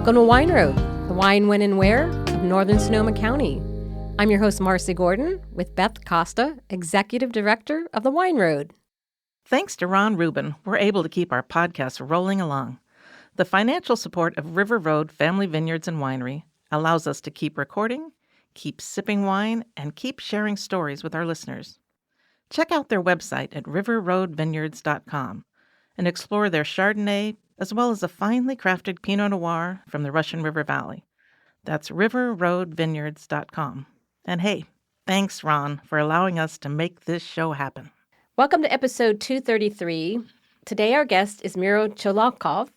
Welcome to Wine Road, the wine, when, and where of northern Sonoma County. I'm your host, Marci Gordon, with Beth Costa, Executive Director of the Wine Road. Thanks to Ron Rubin, we're able to keep our podcast rolling along. The financial support of River Road Family Vineyards and Winery allows us to keep recording, keep sipping wine, and keep sharing stories with our listeners. Check out their website at riverroadvineyards.com and explore their Chardonnay, as well as a finely crafted Pinot Noir from the Russian River Valley. That's riverroadvineyards.com. And hey, thanks, Ron, for allowing us to make this show happen. Welcome to episode 233. Today our guest is Miro Tcholakov,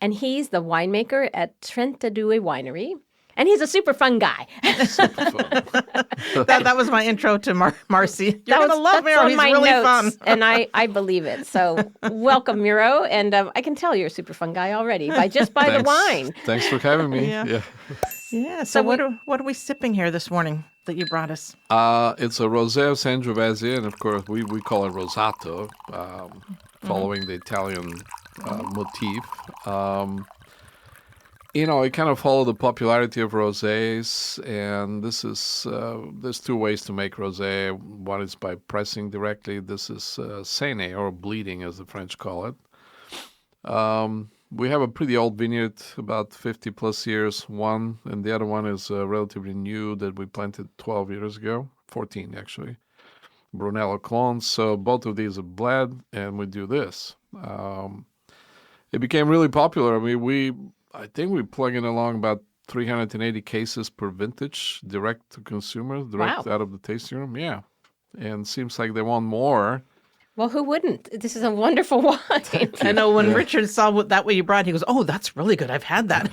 and he's the winemaker at Trentadue Winery. And he's a super fun guy. Super fun. That was my intro to Marci. You're going to love Miro. He's really fun. And I believe it. So welcome, Miro. And I can tell you're a super fun guy already by the wine. Thanks for having me. Yeah. So what are we sipping here this morning that you brought us? It's a Rosé of Sangiovese, and of course we call it Rosato, following the Italian motif. It kind of followed the popularity of rosés, and this is there's two ways to make rosé. One is by pressing directly. This is sainé, or bleeding, as the French call it. We have a pretty old vineyard, about 50 plus years, one, and the other one is relatively new that we planted 12 years ago, 14 actually, Brunello clones. So both of these are bled, and we do this. It became really popular. I mean, I think we're plugging along about 380 cases per vintage, direct to consumers, out of the tasting room. Yeah. And seems like they want more. Well, who wouldn't? This is a wonderful wine. I know when Richard saw that way you brought it, he goes, "Oh, that's really good. I've had that."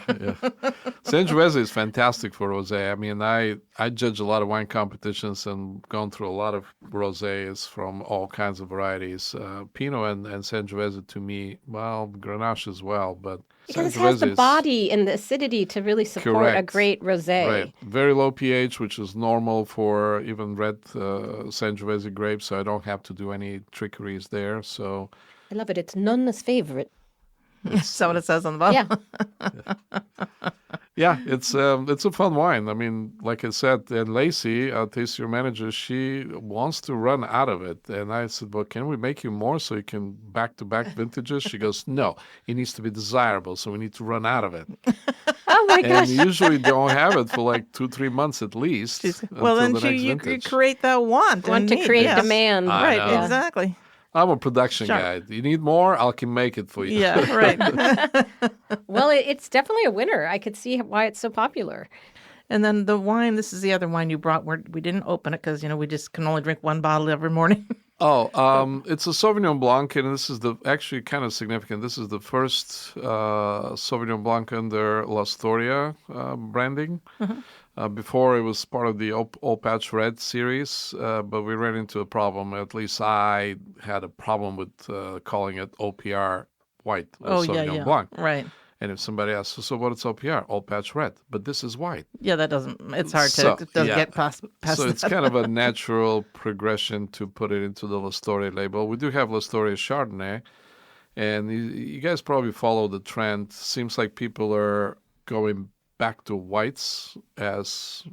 Sangiovese is fantastic for rosé. I mean, I judge a lot of wine competitions and gone through a lot of rosés from all kinds of varieties. Pinot and Sangiovese, to me, well, Grenache as well, but because it has the body and the acidity to really support a great rosé. Right. Very low pH, which is normal for even red Sangiovese grapes, so I don't have to do any trickeries there. So I love it. It's Nonna's favorite. Is that what it says on the bottle? Yeah, it's a fun wine. I mean, like I said, and Lacey, our taster manager, she wants to run out of it. And I said, well, can we make you more so you can back-to-back vintages? She goes, no, it needs to be desirable, so we need to run out of it. Oh, my gosh. And usually don't have it for like 2-3 months at least. Well, then you create that want to create demand. Right, exactly. I'm a production guy. You need more? I can make it for you. Yeah, right. Well, it's definitely a winner. I could see why it's so popular. And then the wine, this is the other wine you brought. We didn't open it because, we just can only drink one bottle every morning. It's a Sauvignon Blanc, and this is actually kind of significant. This is the first Sauvignon Blanc under La Storia branding. Mm-hmm. Before it was part of the Old Patch Red series, but we ran into a problem. At least I had a problem with calling it OPR White or Sauvignon Blanc. Right. And if somebody asks, so what is OPR? Old Patch Red. But this is white. Yeah, it's hard to get past so it's kind of a natural progression to put it into the La Storia label. We do have La Storia Chardonnay, and you guys probably follow the trend. Seems like people are going back to whites as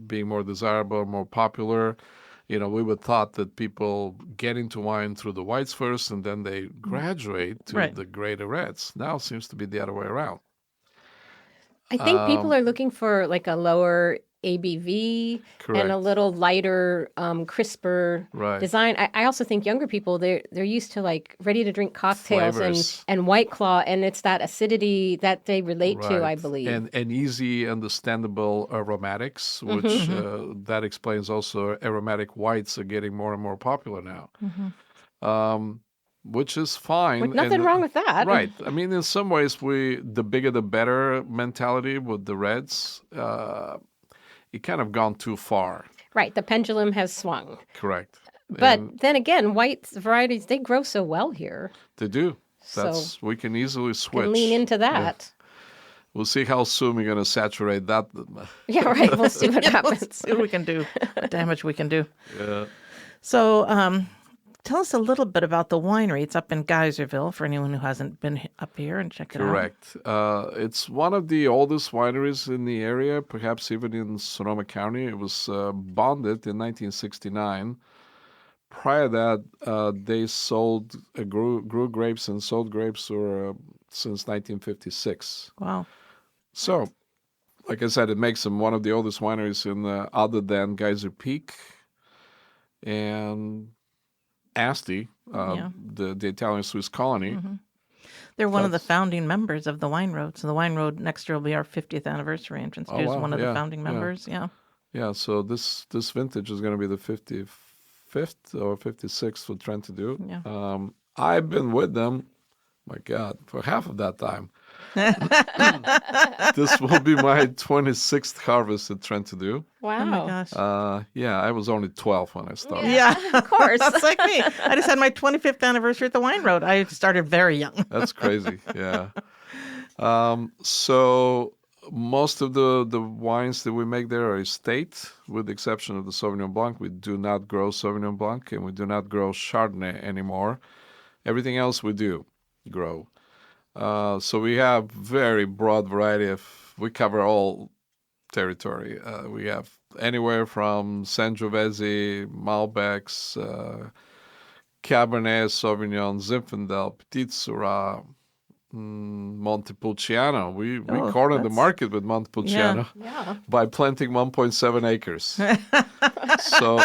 being more desirable, more popular. We would thought that people get into wine through the whites first, and then they graduate to the greater reds. Now it seems to be the other way around. I think people are looking for like a lower ABV and a little lighter, crisper design. I also think younger people, they're used to like ready to drink cocktails and White Claw, and it's that acidity that they relate to, I believe. And easy, understandable aromatics, which that explains also aromatic whites are getting more and more popular now. Mm-hmm. Which is fine. With nothing wrong with that. Right. I mean, in some ways, the bigger the better mentality with the reds. It kind of gone too far. Right. The pendulum has swung. Correct. But then again, white varieties, they grow so well here. They do. We can easily switch. Can lean into that. Yeah. We'll see how soon we're going to saturate that. Yeah, right. We'll see what happens. Let's see what we can do, what damage we can do. Yeah. So Tell us a little bit about the winery. It's up in Geyserville for anyone who hasn't been up here and checked it out. Correct. It's one of the oldest wineries in the area, perhaps even in Sonoma County. It was bonded in 1969. Prior to that, they grew grapes and sold grapes since 1956. Wow. So, like I said, it makes them one of the oldest wineries other than Geyser Peak and Asti, the Italian Swiss colony. Mm-hmm. They're one of the founding members of the Wine Road. So the Wine Road next year will be our 50th anniversary, and Trentadue is one of the founding members. Yeah. Yeah. So this vintage is going to be the 55th or 56th for Trentadue. Yeah. I've been with them, my God, for half of that time. This will be my 26th harvest at Trentadue. Wow. Oh my gosh. I was only 12 when I started. Yeah, of course. That's like me. I just had my 25th anniversary at the Wine Road. I started very young. That's crazy. Yeah. So most of the wines that we make there are estate, with the exception of the Sauvignon Blanc. We do not grow Sauvignon Blanc, and we do not grow Chardonnay anymore. Everything else we do grow. So we have very broad variety we cover all territory. We have anywhere from Sangiovese, Malbecs, Cabernet Sauvignon, Zinfandel, Petite Sirah, Montepulciano. We cornered the market with Montepulciano by planting 1.7 acres. So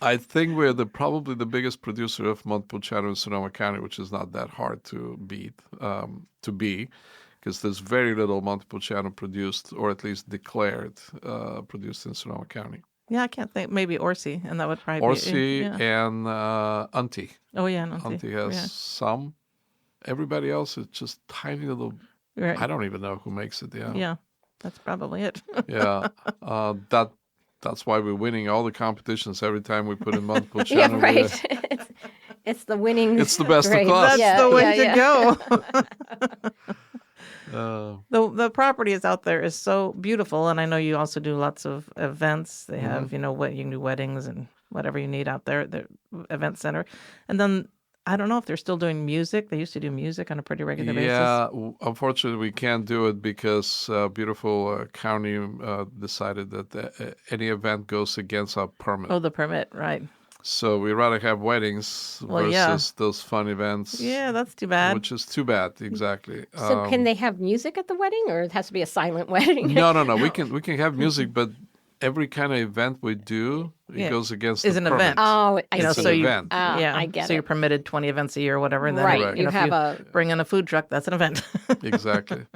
I think we're probably the biggest producer of Montepulciano in Sonoma County, which is not that hard to beat, because there's very little Montepulciano produced, or at least declared produced in Sonoma County. Yeah, I can't think. Maybe Orsi, and that would probably be and Unti. Oh yeah, and Unti has some. Everybody else is just tiny little. Right. I don't even know who makes it. Yeah. Yeah, that's probably it. Yeah, that's why we're winning all the competitions every time we put in Montepulciano. Yeah, right. It's the winning. It's the best of class. That's the way to go. The property is out there is so beautiful, and I know you also do lots of events. They have, you can do weddings and whatever you need out there at the event center. And then I don't know if they're still doing music. They used to do music on a pretty regular basis. Yeah, unfortunately, we can't do it because beautiful county decided that any event goes against our permit. Oh, the permit, right. So we rather have weddings versus those fun events. Yeah, that's too bad. Which is too bad, exactly. So can they have music at the wedding, or it has to be a silent wedding? No. We can have music, but every kind of event we do, it goes against is the an permit. event. Oh, it's an event. I get it. So you're permitted 20 events a year or whatever. And then right. You have if bring in a food truck, that's an event. Exactly.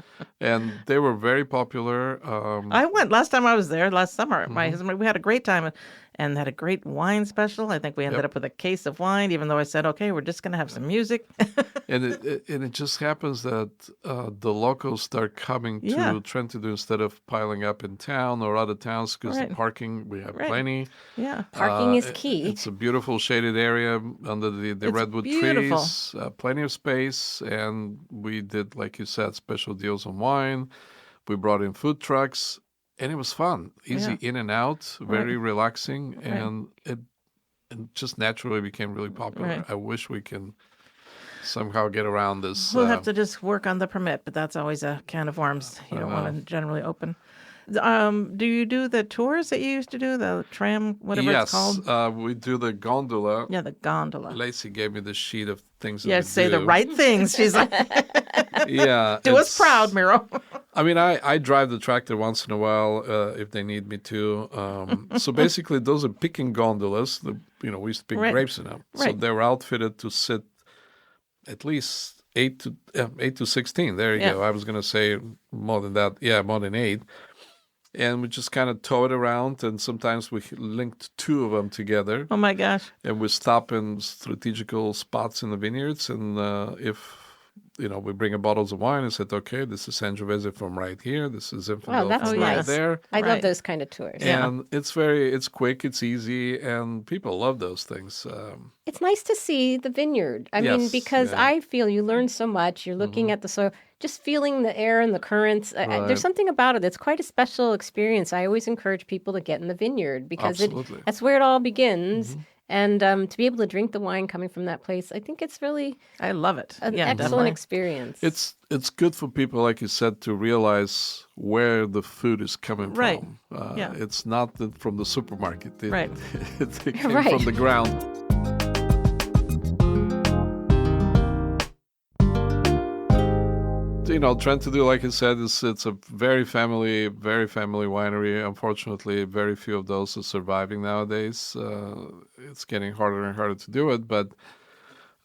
And they were very popular. I went last time I was there last summer. My husband, we had a great time and had a great wine special. I think we ended up with a case of wine, even though I said, okay, we're just going to have some music. And it just happens that the locals start coming to Trentadue instead of piling up in town or other towns because the parking, we have plenty. Yeah. Parking is key. It's a beautiful shaded area under the redwood trees, plenty of space. And we did, like you said, special deals on wine. We brought in food trucks. And it was fun, easy in and out, very relaxing, and it just naturally became really popular. Right. I wish we can somehow get around this. We'll have to just work on the permit, but that's always a can of worms you don't want to generally open. Do you do the tours that you used to do, the tram, whatever it's called? Yes, we do the gondola. Yeah, the gondola. Lacey gave me the sheet of things that we say the right things. She's like, do us proud, Miro. I mean, I drive the tractor once in a while if they need me to. So basically, those are picking gondolas. We used to pick grapes in them. So they were outfitted to sit at least 8 to 16. There you go. I was going to say more than that. Yeah, more than 8. And we just kind of tow it around, and sometimes we linked 2 of them together. Oh, my gosh. And we stop in strategical spots in the vineyards, and if we bring bottles of wine and said, okay, this is Sangiovese from right here. This is Zinfandel from right there. I love those kind of tours. And it's quick, it's easy, and people love those things. It's nice to see the vineyard. I mean, because I feel you learn so much. You're looking at the soil, just feeling the air and the currents. There's something about it. It's quite a special experience. I always encourage people to get in the vineyard because that's where it all begins. And to be able to drink the wine coming from that place, I think it's really I love it. an Yeah, excellent definitely. experience. It's good for people, like you said, to realize where the food is coming Right. from. Yeah. It's not from the supermarket. Right. It came Right. from the ground. Trentadue, like I said, it's a very family winery. Unfortunately, very few of those are surviving nowadays. It's getting harder and harder to do it, but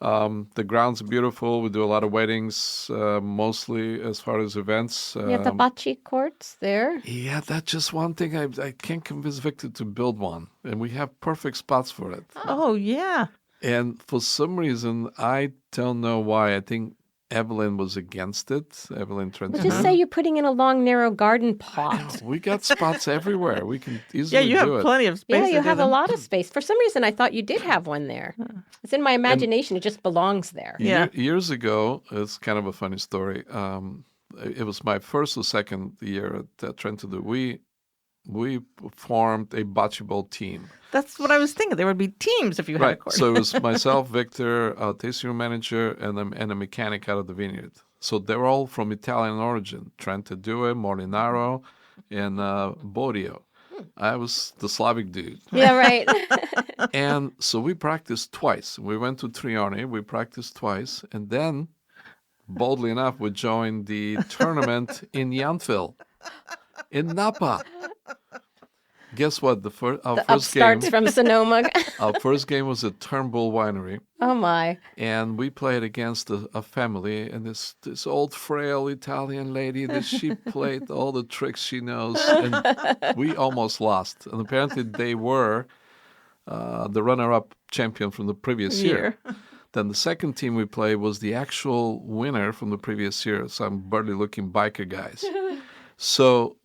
the grounds are beautiful. We do a lot of weddings, mostly as far as events. You have the bocce courts there. Yeah, that's just one thing. I can't convince Victor to build one, and we have perfect spots for it. Oh, yeah. And for some reason, I don't know why. I think Evelyn was against it. Evelyn Trentadue. Well, just say you're putting in a long, narrow garden plot. We got spots everywhere. We can easily Yeah, you have plenty of space. Yeah, to you do have a them. lot of space. For some reason, I thought you did have one there. It's in my imagination. It just belongs there. Yeah. Years ago, it's kind of a funny story. It was my first or second year at Trentadue. We formed a bocce ball team. That's what I was thinking. There would be teams if you had a Right. court. So it was myself, Victor, tasting room manager, and a mechanic out of the vineyard. So they were all from Italian origin: Trentadue, Molinaro, and Bodio. I was the Slavic dude. Yeah, right. And so we practiced twice. We went to Trione, we practiced twice, and then, boldly enough, we joined the tournament in Geyserville, in Napa. Guess what? Our The first game. upstarts from Sonoma. Our first game was at Turnbull Winery, Oh, my. and we played against a family, and this old frail Italian lady that she played all the tricks she knows, and we almost lost. And apparently they were the runner-up champion from the previous year. Then the second team we played was the actual winner from the previous year, some burly-looking biker guys. So.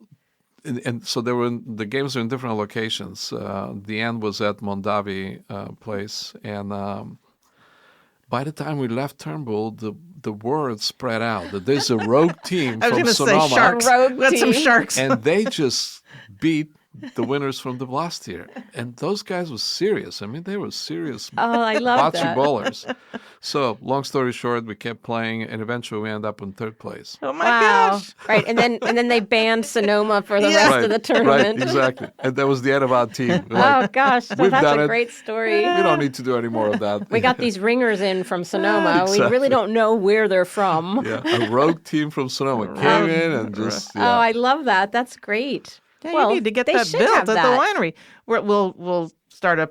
And so the games are in different locations. The end was at Mondavi place, and by the time we left Turnbull, the word spread out that there's a rogue team I was from going to Sonoma, say sharks. Rogue We got some team. sharks. and they just beat the winners from the last year. And those guys were serious. I mean, they were serious Oh, I love bocce that. bowlers. So, long story short, we kept playing, and eventually we ended up in third place. Oh my Wow. gosh. Right. And then they banned Sonoma for the rest of the tournament. Right, exactly. And that was the end of our team. We're like, Oh, gosh. So We've that's done a it. great story. we don't need to do any more of that. We got these ringers in from Sonoma. We Exactly. really don't know where they're from. Yeah, a rogue team from Sonoma came in and just, Oh, I love that. That's great. Yeah, well, you need to get they that should built have at that. the winery. We'll start a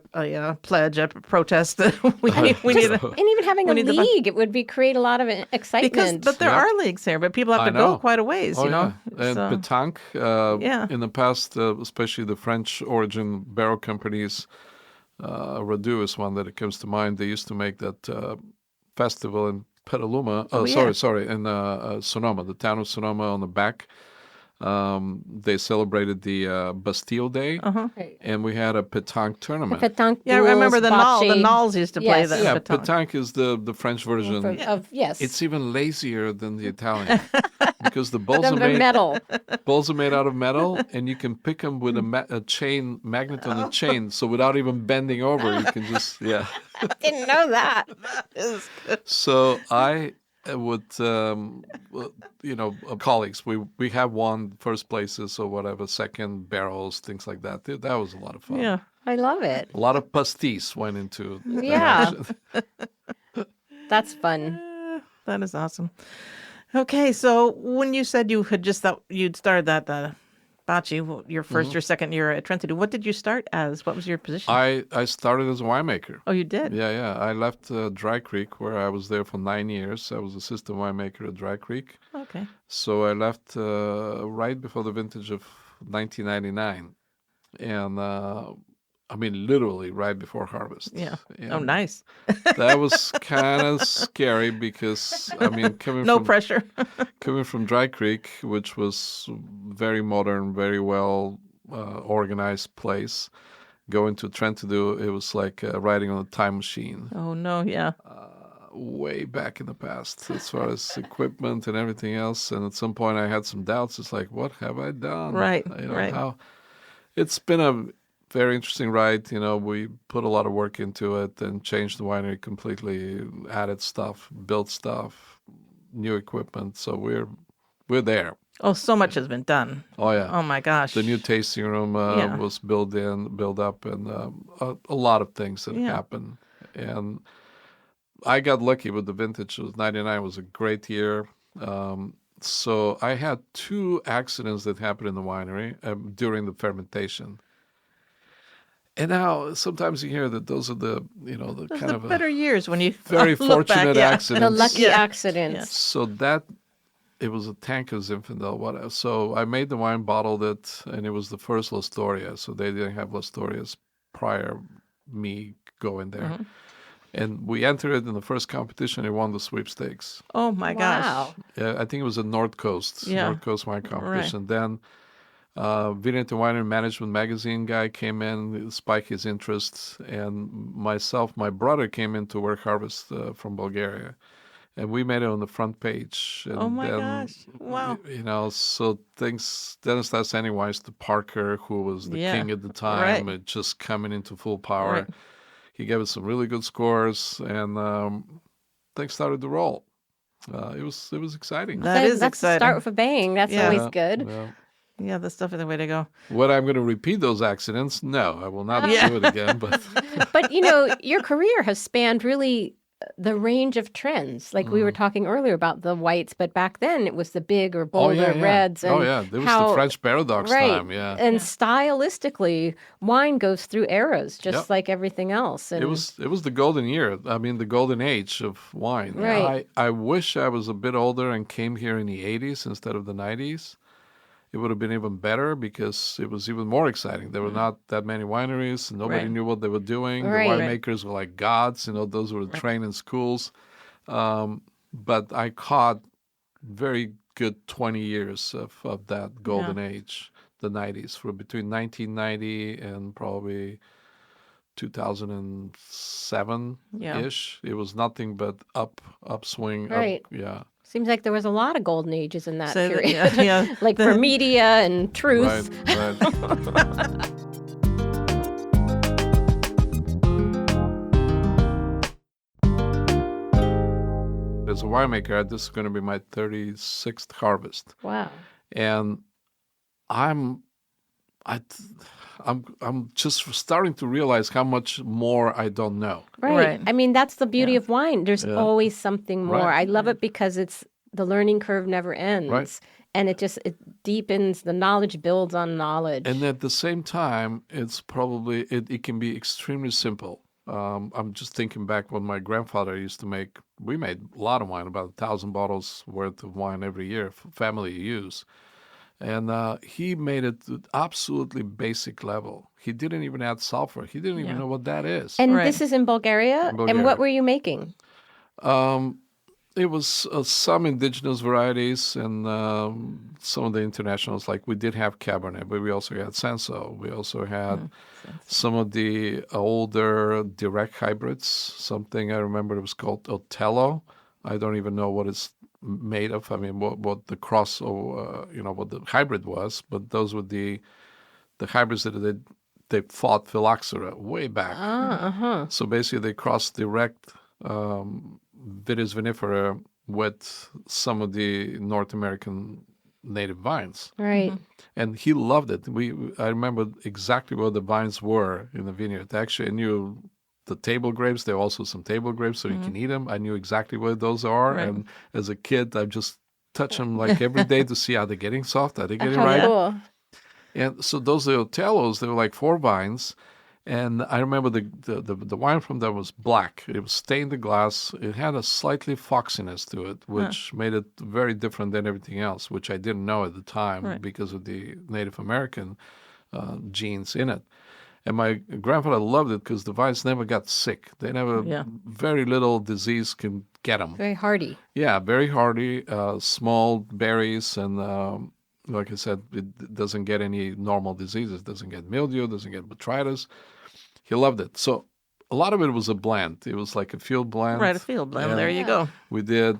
pledge, a protest. we need And even having a we need the league, it would create a lot of excitement. but there Yep. are leagues here, but people have I to go know. quite a ways, Oh, you know. yeah. And So- pétanque, Yeah. in the past, especially the French origin barrel companies, Radu is one that it comes to mind. They used to make that festival in Petaluma. yeah. Sorry, in Sonoma, the town of Sonoma on the back. They celebrated the Bastille Day, Right. and we had a pétanque tournament. Pétanque Yeah, I remember duels, the bocce. Nalls used to play Yes. that. Yeah, pétanque. pétanque is the French version. Yes. It's even lazier than the Italian because the balls the are made metal. balls are made out of metal, and you can pick them with a chain magnet on the chain. So without even bending over, you can just Didn't know that. So I would, colleagues, we have won first places or whatever, second barrels, things like that. That was a lot of fun. Yeah. I love it. A lot of pastis went into that Yeah. action. That's fun. That is awesome. Okay, so when you said you had just thought you'd started that bocce, your 1st or second year at Trentadue, what did you start as? What was your position? I started as a winemaker. Oh, you did? Yeah. I left Dry Creek, where I was there for 9 years. I was assistant winemaker at Dry Creek. Okay. So I left right before the vintage of 1999. And literally right before harvest. Yeah. And Oh, nice. that was kind of scary because, No pressure. coming from Dry Creek, which was very modern, very well organized place, going to Trentadue, it was like riding on a time machine. Oh, no, yeah. Way back in the past as far as equipment and everything else. And at some point I had some doubts. It's like, what have I done? Right, You know, right. how it's been a very interesting ride. We put a lot of work into it and changed the winery completely, added stuff, built stuff, new equipment. So we're there. Oh, so much has been done. Oh, yeah. Oh, my gosh. The new tasting room was built up, and a lot of things that happened. And I got lucky with the vintage. It was 99. It was a great year. So I had 2 accidents that happened in the winery during the fermentation. And now sometimes you hear that those are the kind of better years when you very fortunate accidents. The lucky accidents. Yeah. So it was a tank of Zinfandel. So I made the wine, bottled it, and it was the first Storia. So they didn't have Storias prior me going there. Mm-hmm. And we entered it in the first competition and won the sweepstakes. Oh, my gosh. Yeah, I think it was a North Coast wine competition. Right. Then Vineyard and Winery Management magazine guy came in, spiked his interest, and my brother came in to work harvest from Bulgaria. And we made it on the front page. And oh, my gosh. Wow. So things, then it started sending wines to Parker, who was the king at the time, and just coming into full power. Right. He gave us some really good scores, and things started to roll. It was exciting. That's exciting. Start with a bang. That's always good. Yeah, that's definitely the way to go. Would I'm going to repeat those accidents? No, I will not do it again. But your career has spanned really the range of trends. Like we were talking earlier about the whites, but back then it was the big or bolder reds. And there was the French paradox time. Yeah, and stylistically, wine goes through eras, just like everything else. And it was the golden year. I mean, the golden age of wine. Right. I wish I was a bit older and came here in the 80s instead of the 90s. It would have been even better because it was even more exciting. There were not that many wineries. Nobody knew what they were doing. Right. The winemakers were like gods. Those were trained in schools. But I caught very good 20 years of that golden age, the 90s, for between 1990 and probably 2007-ish. It was nothing but upswing. Right. Seems like there was a lot of golden ages in that period. Like for media and truth. Right. As a winemaker, this is going to be my 36th harvest. Wow. And I'm just starting to realize how much more I don't know. Right. I mean, that's the beauty of wine. There's always something more. I love it because the learning curve never ends. Right. And it deepens, the knowledge builds on knowledge. And at the same time, it's probably, it can be extremely simple. I'm just thinking back when my grandfather used to make, we made a lot of wine, about 1,000 bottles worth of wine every year for family use. And he made it to absolutely basic level. He didn't even add sulfur. He didn't even know what that is. And this is in Bulgaria? And what were you making? It was some indigenous varieties and some of the internationals. Like we did have Cabernet, but we also had Senso. We also had some of the older direct hybrids. Something I remember it was called Otello. I don't even know what it's made of. I mean, what the cross or what the hybrid was. But those were the hybrids that they fought phylloxera way back. So basically, they crossed direct Vitis vinifera with some of the North American native vines. Right. And he loved it. I remember exactly where the vines were in the vineyard. Actually, I knew the table grapes. There were also some table grapes, so you can eat them. I knew exactly where those are. Right. And as a kid, I just touch them like every day to see are they getting soft, are they getting ripe. Cool. And so those are Otellos. They were like 4 vines. And I remember the wine from them was black. It was stained the glass. It had a slightly foxiness to it, which made it very different than everything else, which I didn't know at the time because of the Native American genes in it. And my grandfather loved it because the vines never got sick. They never, very little disease can get them. Very hardy. Yeah, very hardy, small berries, and like I said, it doesn't get any normal diseases. It doesn't get mildew, doesn't get botrytis. He loved it. So a lot of it was a blend. It was like a field blend. Right, a field blend. There you go. We did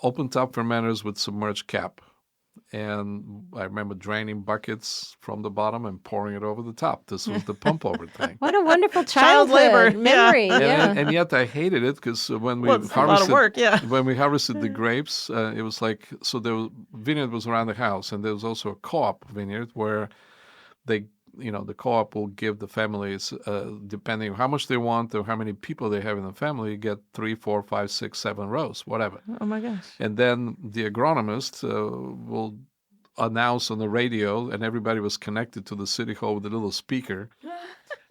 open top fermenters with submerged cap. And I remember draining buckets from the bottom and pouring it over the top. This was the pump over thing. What a wonderful Child labor. memory. Yeah. And yet I hated it because when we it's a lot of work, when we harvested the grapes, it was like, so the vineyard was around the house, and there was also a co-op vineyard where they, the co-op will give the families, depending on how much they want or how many people they have in the family, you get 3, 4, 5, 6, 7 rows, whatever. Oh my gosh. And then the agronomist will announce on the radio, and everybody was connected to the city hall with a little speaker.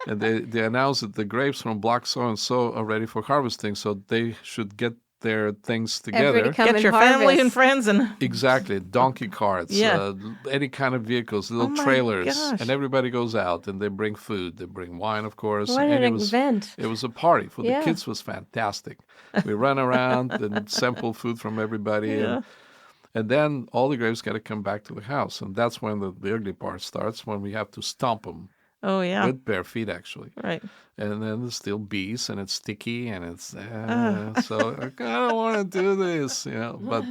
And they announced that the grapes from block so-and-so are ready for harvesting, so they should get their things together. Get your family and friends and exactly, donkey carts, any kind of vehicles, little trailers, and everybody goes out and they bring food. They bring wine, of course. What an event! It was a party for the kids. Was fantastic. We run around and sample food from everybody, and then all the grapes got to come back to the house, and that's when the ugly part starts, when we have to stomp them. Oh, yeah. With bare feet, actually. Right. And then there's still bees, and it's sticky, and it's... So I don't want to do this, But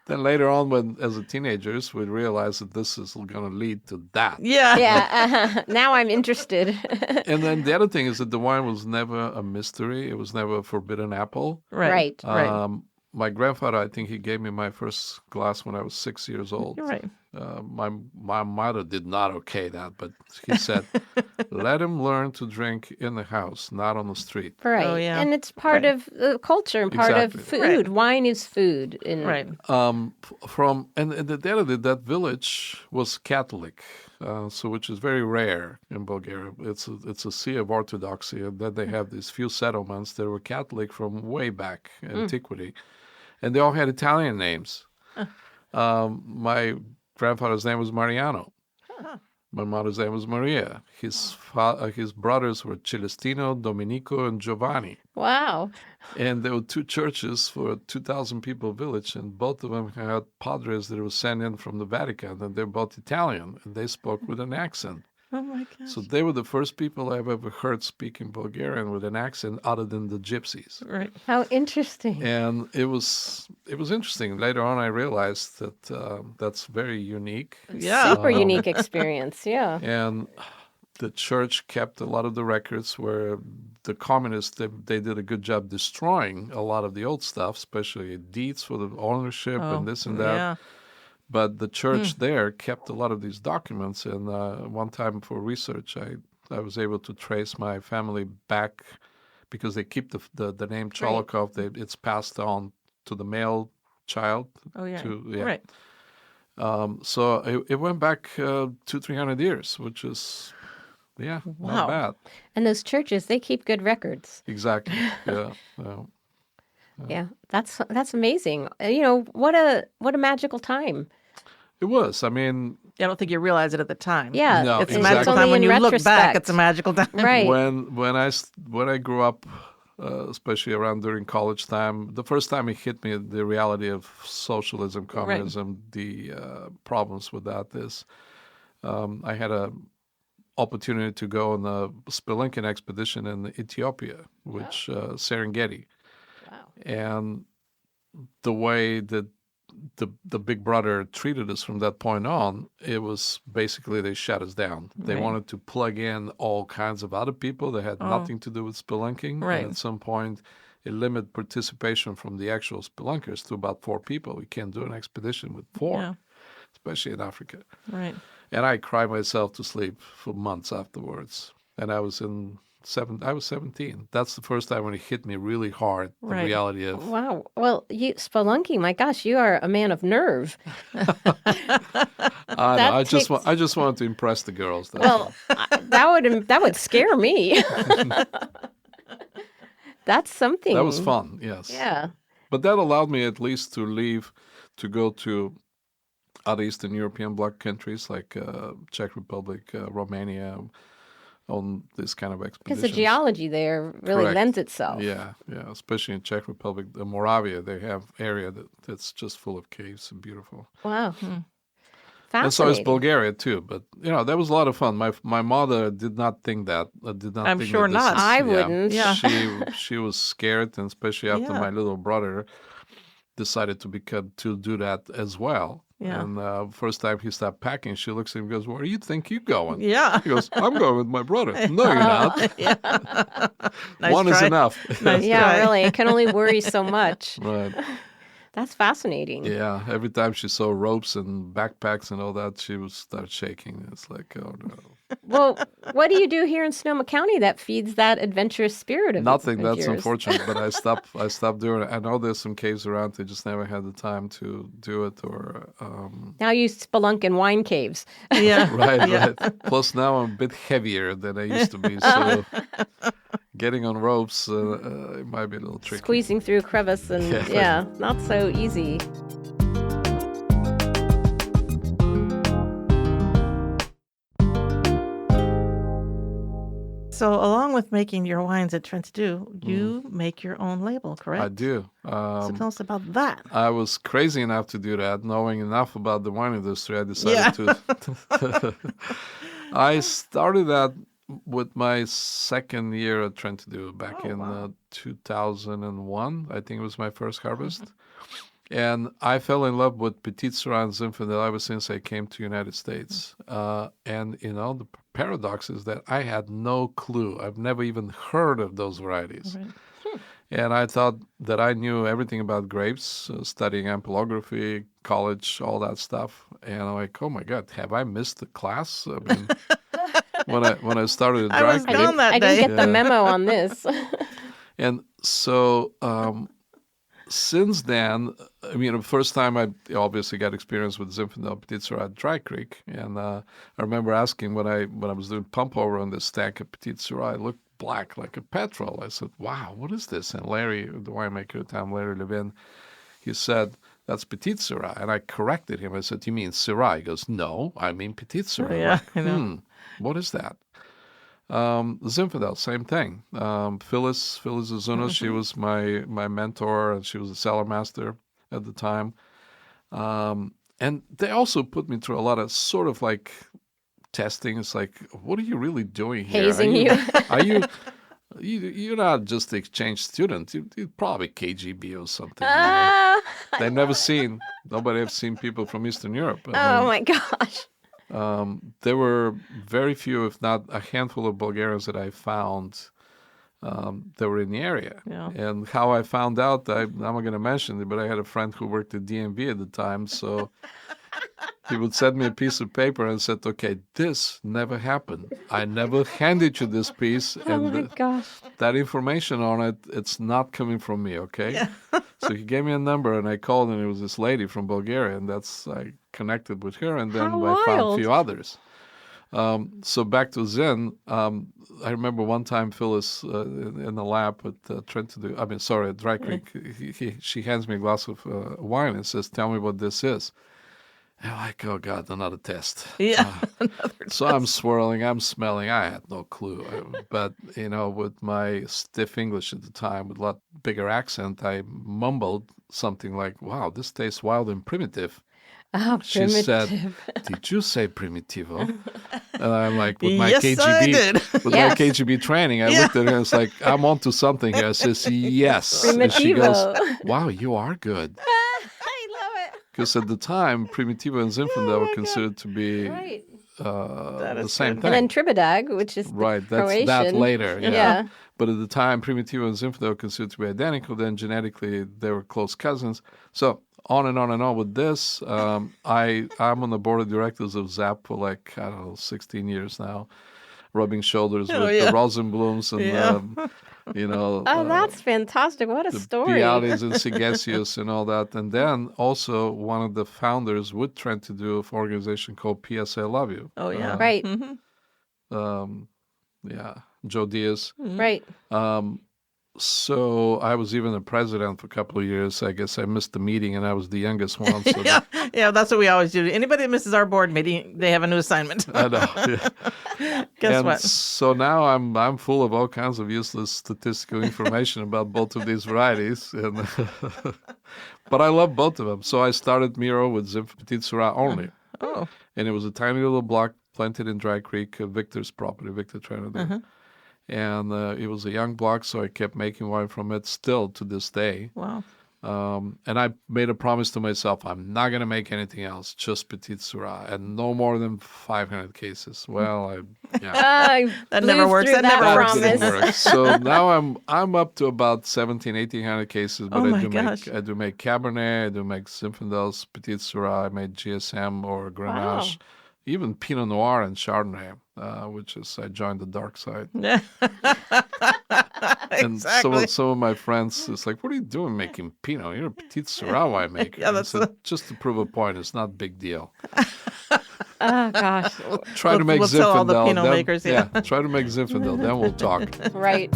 then later on, when as a teenagers, we realized that this is going to lead to that. Yeah. Yeah. Now I'm interested. And then the other thing is that the wine was never a mystery. It was never a forbidden apple. Right. My grandfather, I think he gave me my first glass when I was 6 years old. You're right. My mother did not okay that, but he said, let him learn to drink in the house, not on the street. Right. Oh, yeah. And it's part of culture and part of food. Right. Wine is food. Right. And the other that village was Catholic, which is very rare in Bulgaria. It's a sea of orthodoxy, and then they have these few settlements that were Catholic from way back antiquity, and they all had Italian names. My grandfather's name was Mariano. My mother's name was Maria. His brothers were Celestino, Domenico, and Giovanni. Wow. And there were 2 churches for a 2,000 people village, and both of them had padres that were sent in from the Vatican, and they're both Italian, and they spoke with an accent. Oh my gosh. So they were the first people I've ever heard speaking Bulgarian with an accent other than the gypsies. Right. How interesting. And it was interesting. Later on, I realized that that's very unique. Yeah. Super unique experience. Yeah. And the church kept a lot of the records where the communists, they did a good job destroying a lot of the old stuff, especially deeds for the ownership and this and that. Yeah. But the church there kept a lot of these documents, and one time for research, I was able to trace my family back because they keep the name Tcholakov. It's passed on to the male child. Oh, yeah. Right. So it went back 200-300 years, which is, not bad. And those churches, they keep good records. Exactly. Yeah. Yeah, that's amazing. What a magical time. It was. I mean, I don't think you realize it at the time. Yeah, no, it's exactly. a magical time when you look back. It's a magical time. Right. When I grew up, especially around during college time, the first time it hit me the reality of socialism, communism, the problems with that is, I had a opportunity to go on a spelunking expedition in Ethiopia, which Serengeti. Wow. And the way that the Big Brother treated us from that point on, it was basically they shut us down. They wanted to plug in all kinds of other people that had nothing to do with spelunking. Right. And at some point, it limited participation from the actual spelunkers to about 4 people. We can't do an expedition with 4, especially in Africa. Right. And I cried myself to sleep for months afterwards. And I was 17. That's the first time when it hit me really hard, the reality of... Wow. Well, spelunking, my gosh, you are a man of nerve. I just wanted to impress the girls. Well, that would scare me. That's something. That was fun, yes. Yeah. But that allowed me at least to leave, to go to other Eastern European bloc countries like Czech Republic, Romania, on this kind of expeditions. Because the geology there really lends itself. Yeah, especially in Czech Republic, Moravia, they have area that's just full of caves and beautiful. Wow. And so is Bulgaria too, but that was a lot of fun. My mother did not think that. I'm sure not. I wouldn't. Yeah. She was scared, and especially after my little brother decided to do that as well. Yeah. And first time he stopped packing, she looks at him and goes, "Where do you think you're going?" Yeah. He goes, "I'm going with my brother." "No, you're not. Yeah. Nice One try. is enough." Nice Yeah, try. really. It can only worry so much. Right. That's fascinating. Yeah. Every time she saw ropes and backpacks and all that, she would start shaking. It's like, oh no. Well, what do you do here in Sonoma County that feeds that adventurous spirit of Nothing. of That's yours? unfortunate, but I stopped doing it. I know there's some caves around. I just never had the time to do it. Or Now you spelunk in wine caves. Yeah. right. Plus now I'm a bit heavier than I used to be, so getting on ropes it might be a little tricky. Squeezing through a crevice and not so easy. So along with making your wines at Trentadue, you make your own label, correct? I do. So tell us about that. I was crazy enough to do that, knowing enough about the wine industry. I decided to. I started that with my second year at Trentadue back in 2001. I think it was my first harvest. And I fell in love with Petite Sirah and Zinfandel ever since I came to the United States. And, the paradox is that I had no clue. I've never even heard of those varieties. Right. And I thought that I knew everything about grapes, studying ampelography, college, all that stuff. And I'm like, oh my God, have I missed the class? I mean, when I started at I was dry gone that I day. didn't get the memo on this. And so since then, the first time I obviously got experience with Zinfandel and Petite Sirah at Dry Creek. And I remember asking when I was doing pump over on this stack of Petite Sirah, it looked black like a petrol. I said, wow, what is this? And Larry, the winemaker at the time, Larry Levin, he said, that's Petite Sirah. And I corrected him. I said, you mean Syrah? He goes, no, I mean Petite Sirah. Yeah, I know. What is that? Zinfandel, same thing. Phyllis Azuno, she was my mentor, and she was a cellar master at the time. And they also put me through a lot of sort of like testing. It's like, what are you really doing here? Hazing you. Are you're not just the exchange student. You're probably KGB or something. Nobody have seen people from Eastern Europe. My gosh. There were very few, if not a handful of Bulgarians that I found that were in the area. Yeah. And how I found out, I'm not going to mention it, but I had a friend who worked at DMV at the time, so he would send me a piece of paper and said, okay, this never happened. I never handed you this piece, and that information on it, it's not coming from me, okay? Yeah. So he gave me a number, and I called, and it was this lady from Bulgaria, and I connected with her, and then I found a few others. So back to Zen, I remember one time Phyllis in the lab at Trentadue, at Dry Creek, she hands me a glass of wine and says, tell me what this is. And I'm like, oh God, another test. Yeah. So I'm swirling, I'm smelling, I had no clue. But, with my stiff English at the time, with a lot bigger accent, I mumbled something like, wow, this tastes wild and primitive. Oh, she said, did you say primitivo? And I'm like, with my yes, KGB, I did. with my KGB training, I looked at her and it's like, I'm onto something here. I says, yes. Primitivo. And she goes, wow, you are good. I love it. Because at the time, Primitivo and Zinfandel were considered to be the same thing. And then Tribodag, which is that's Croatian. that later. Yeah. But at the time, Primitivo and Zinfandel were considered to be identical. Then genetically, they were close cousins. So on and on and on with this. I'm on the board of directors of ZAP for 16 years now, rubbing shoulders with the Rosenblums and that's fantastic. What a the story. Bialis and Sigesius and all that. And then also one of the founders with Trentadue of an organization called PSA Love You. Oh, yeah. Right. Joe Diaz. Right. So I was even the president for a couple of years. I guess I missed the meeting, and I was the youngest one. So yeah, that's what we always do. Anybody that misses our board meeting, they have a new assignment. I know. Yeah. Guess what? So now I'm full of all kinds of useless statistical information about both of these varieties, but I love both of them. So I started Miro with Zinfandel Petite Sirah only. Oh. And it was a tiny little block planted in Dry Creek, Victor's property, Victor Trentadue. And it was a young block, so I kept making wine from it still to this day. Wow. And I made a promise to myself, I'm not going to make anything else, just Petite Sirah, and no more than 500 cases. Well, that never works. That never works. So now I'm up to about 1,800 cases, but I do make Cabernet, I do make Zinfandels, Petite Sirah, I made GSM or Grenache, even Pinot Noir and Chardonnay, which is I joined the dark side. And Exactly. some of my friends, it's like, what are you doing making Pinot? You're a Petite Sirah winemaker. Yeah, just to prove a point. It's not a big deal. Oh, gosh. Try to make Zinfandel. Tell all the Pinot makers, try to make Zinfandel. Then we'll talk. Right.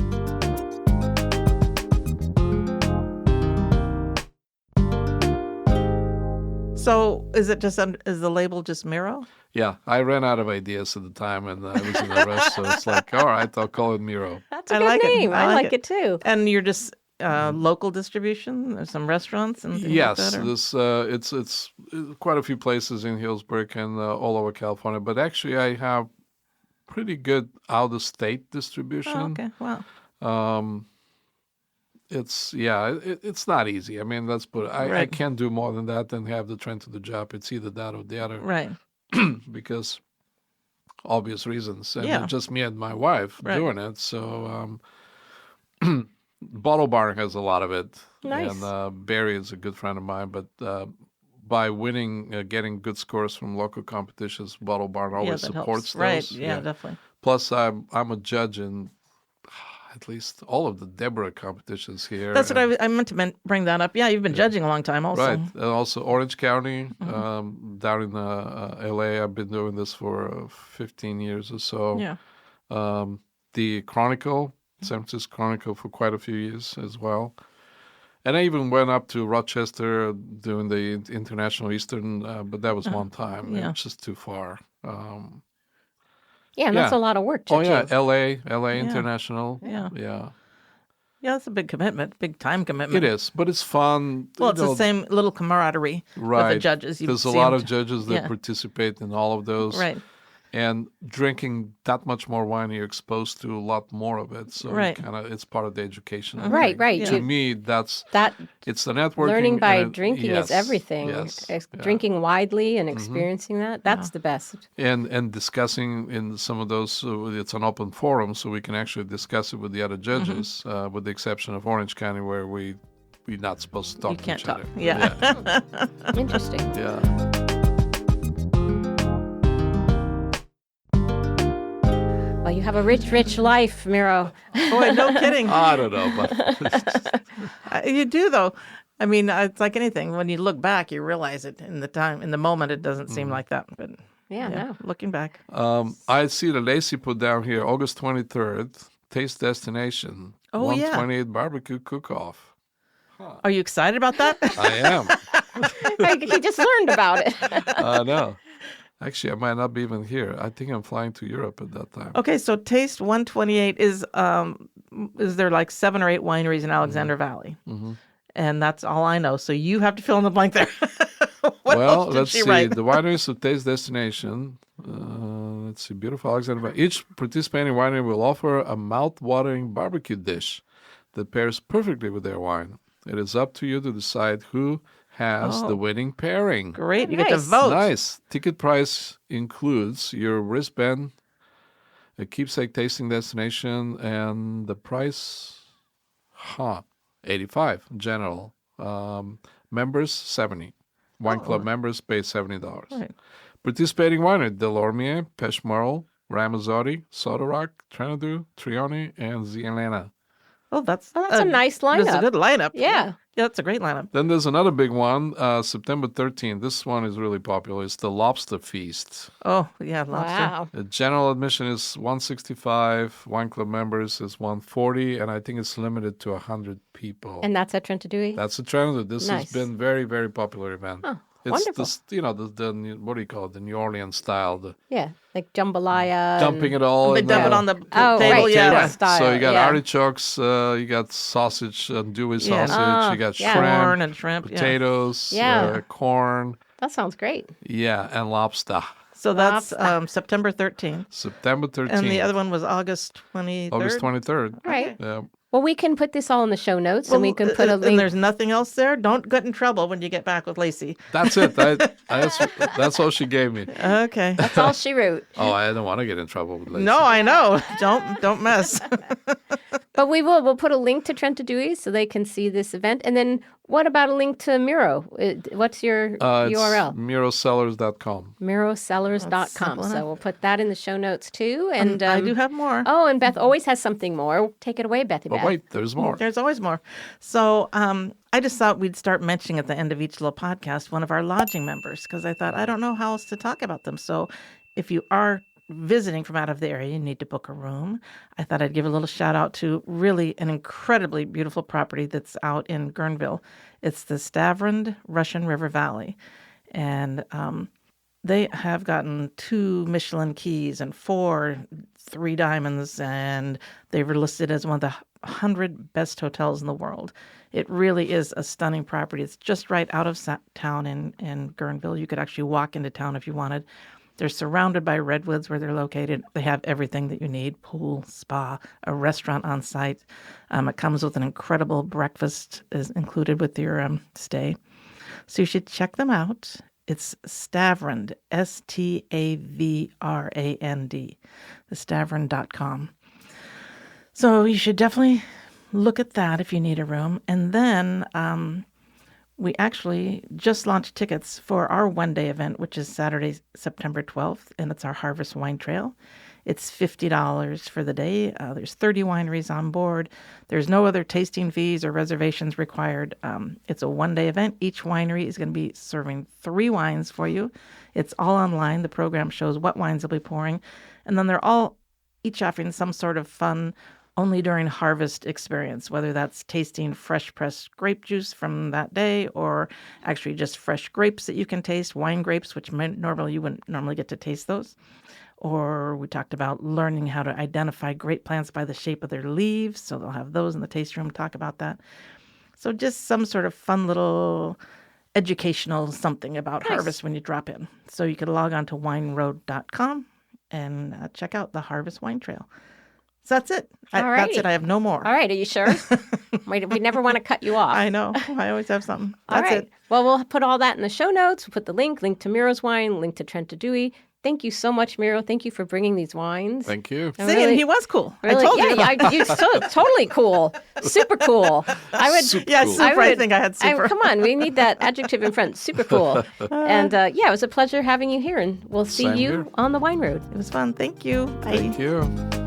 So is the label just Miro? Yeah, I ran out of ideas at the time, and I was in a rush, so it's like, all right, I'll call it Miro. That's a good name. I like it too. And you're just local distribution? There's some restaurants and things like that? Yes, it's quite a few places in Hillsborough and all over California. But actually, I have pretty good out-of-state distribution. Oh, okay, wow. It's not easy. I mean, let's put it. I can't do more than that and have the Trentadue job. It's either that or the other. Right. Because obvious reasons. And just me and my wife doing it. So Bottle Barn has a lot of it. Nice. And Barry is a good friend of mine. But by winning, getting good scores from local competitions, Bottle Barn always supports those. Right, definitely. Plus, I'm a judge in at least all of the Deborah competitions here. That's what I meant to bring that up. Yeah, you've been judging a long time also. Right. And also Orange County, down in L.A. I've been doing this for 15 years or so. Yeah. The Chronicle, San Francisco Chronicle for quite a few years as well. And I even went up to Rochester doing the International Eastern, but that was one time. Yeah. It's just too far. That's a lot of work to do. LA International. Yeah. Yeah. Yeah, that's a big commitment, big time commitment. It is, but it's fun. Well, it's the same little camaraderie with the judges. There's a lot of judges that participate in all of those. Right. And drinking that much more wine, you're exposed to a lot more of it. So it's part of the education. Right. Yeah. To me, it's the networking. Learning by drinking is everything. Yes, drinking widely and experiencing that's the best. And discussing in some of those, it's an open forum, so we can actually discuss it with the other judges, with the exception of Orange County, where we're not supposed to talk to each other. Yeah. Interesting. Yeah. Well, you have a rich life, Miro. Boy, no kidding. I don't know, but you do, though. I mean, it's like anything. When you look back, you realize it. In the moment, it doesn't seem like that. But no. Looking back. I see the Lacey put down here, August 23rd, Taste Destination. Oh, 128 barbecue cook-off. Huh. Are you excited about that? I am. He just learned about it. I know. Actually, I might not be even here. I think I'm flying to Europe at that time. Okay, so Taste 128 is there like 7 or 8 wineries in Alexander Valley? Mm-hmm. And that's all I know. So you have to fill in the blank there. Let's see. Write? The wineries of Taste Destination. Let's see. Beautiful Alexander Valley. Each participating winery will offer a mouth-watering barbecue dish that pairs perfectly with their wine. It is up to you to decide who has the winning pairing. Great. You get to vote. Nice. Ticket price includes your wristband, a keepsake tasting destination, and the price, $85 general. Members, $70. Wine club members pay $70. Right. Participating winery, Delormier, Peshmerle, Ramazzotti, Sotorac, Trentadue, Trioni, and Zielena. Oh, that's a nice lineup. That's a good lineup. Yeah. Yeah, that's a great lineup. Then there's another big one, September 13th. This one is really popular. It's the Lobster Feast. Oh, yeah, lobster. Wow. The general admission is $165. Wine club members is $140, and I think it's limited to 100 people. And that's at Trentadue? That's at Trentadue. This has been very, very popular event. Oh, it's wonderful. The what do you call it? The New Orleans style. Like jambalaya. Dumping it all. They dump it on the table. Right, yeah. style. So you got artichokes, you got sausage, andouille sausage, you got shrimp, corn and shrimp, potatoes, corn. That sounds great. Yeah, and lobster. So that's September 13th. September 13th. And the other one was August 23rd? August 23rd. Right. Yeah. Well, we can put this all in the show notes, and we can put a link. And there's nothing else there? Don't get in trouble when you get back with Lacey. That's it. That's all she gave me. Okay. That's all she wrote. Oh, I don't want to get in trouble with Lacey. No, I know. Don't mess. But we'll put a link to Trentadue so they can see this event. And then what about a link to Miro? What's your URL? It's mirocellars.com. Mirocellars.com. So we'll put that in the show notes too. And I do have more. Oh, and Beth always has something more. Take it away, Bethy. But wait, there's more. There's always more. So I just thought we'd start mentioning at the end of each little podcast one of our lodging members, because I thought I don't know how else to talk about them. So if you are visiting from out of the area, you need to book a room. I thought I'd give a little shout out to really an incredibly beautiful property that's out in Guerneville. It's the Stavrand Russian River Valley. And they have gotten 2 Michelin keys and 3 diamonds, and they were listed as one of the 100 best hotels in the world. It really is a stunning property. It's just right out of town in Guerneville. You could actually walk into town if you wanted. They're surrounded by redwoods where they're located. They have everything that you need: pool, spa, a restaurant on site. It comes with an incredible breakfast is included with your stay. So you should check them out. It's Stavrand, Stavrand, thestavrand.com. So you should definitely look at that if you need a room. And then we actually just launched tickets for our one-day event, which is Saturday, September 12th, and it's our Harvest Wine Trail. It's $50 for the day. There's 30 wineries on board. There's no other tasting fees or reservations required. It's a one-day event. Each winery is going to be serving 3 wines for you. It's all online. The program shows what wines they'll be pouring. And then they're all each offering some sort of fun only during harvest experience, whether that's tasting fresh pressed grape juice from that day or actually just fresh grapes that you can taste, wine grapes, which normally you wouldn't normally get to taste those. Or we talked about learning how to identify grape plants by the shape of their leaves. So they'll have those in the tasting room, talk about that. So just some sort of fun little educational something about harvest when you drop in. So you can log on to wineroad.com and check out the Harvest Wine Trail. So that's it. That's it. I have no more. All right. Are you sure? We never want to cut you off. I know. I always have something. That's it. Well, we'll put all that in the show notes. We'll put the link to Miro's wine, link to Trentadue. Thank you so much, Miro. Thank you for bringing these wines. Thank you. He was cool. Really, I told you. You're totally cool. Super cool. I would. Super yeah, cool. super. I think I had super. Come on, we need that adjective in front. Super cool. And it was a pleasure having you here. And we'll see you on the Wine Road. It was fun. Thank you. Bye. Thank you.